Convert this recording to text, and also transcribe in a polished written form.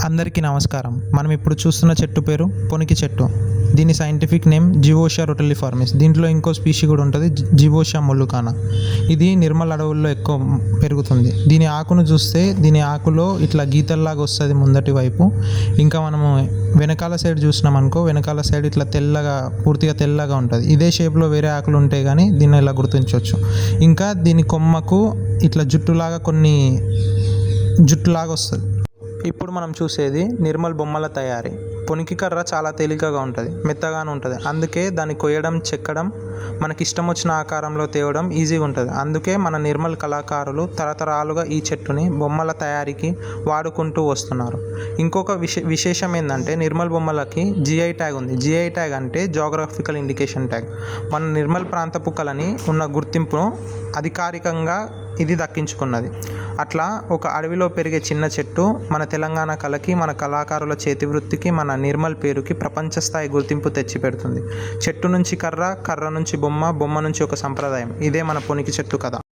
అందరికీ నమస్కారం. మనం ఇప్పుడు చూస్తున్న చెట్టు పేరు పొనికి చెట్టు. దీని సైంటిఫిక్ నేమ్ జివోషియా రొటెలిఫార్మిస్. దీంట్లో ఇంకో స్పీషీ కూడా ఉంటుంది, జివోషియా మొల్లుకానా. ఇది నిర్మల్ అడవుల్లో ఎక్కువ పెరుగుతుంది. దీని ఆకును చూస్తే దీని ఆకులో ఇట్లా గీతల్లాగా వస్తుంది ముందటి వైపు. ఇంకా మనము వెనకాల సైడ్ చూసినాం అనుకో, వెనకాల సైడ్ ఇట్లా తెల్లగా, పూర్తిగా తెల్లగా ఉంటుంది. ఇదే షేప్లో వేరే ఆకులు ఉంటాయి కానీ దీన్ని ఇలా గుర్తించవచ్చు. ఇంకా దీని కొమ్మకు ఇట్లా జుట్టులాగా వస్తుంది. ఇప్పుడు మనం చూసేది నిర్మల్ బొమ్మల తయారీ. పొనికి కర్ర చాలా తేలికగా ఉంటుంది, మెత్తగానే ఉంటుంది. అందుకే దాన్ని కొయ్యడం, చెక్కడం, మనకి ఇష్టం వచ్చిన ఆకారంలో తేవడం ఈజీగా ఉంటుంది. అందుకే మన నిర్మల్ కళాకారులు తరతరాలుగా ఈ చెట్టుని బొమ్మల తయారీకి వాడుకుంటూ వస్తున్నారు. ఇంకొక విశేషం ఏంటంటే నిర్మల్ బొమ్మలకి జిఐ ట్యాగ్ ఉంది. జిఐ ట్యాగ్ అంటే జియోగ్రఫికల్ ఇండికేషన్ ట్యాగ్. మన నిర్మల్ ప్రాంతపు కళని ఉన్న గుర్తింపును అధికారికంగా ఇది దక్కించుకున్నది. అట్లా ఒక అడవిలో పెరిగే చిన్న చెట్టు మన తెలంగాణ కళకి, మన కళాకారుల చేతి వృత్తికి, మన నిర్మల్ పేరుకి ప్రపంచ స్థాయి గుర్తింపు తెచ్చిపెడుతుంది. చెట్టు నుంచి కర్ర, కర్ర నుంచి బొమ్మ, బొమ్మ నుంచి ఒక సంప్రదాయం. ఇదే మన పొనికి చెట్టు కథ.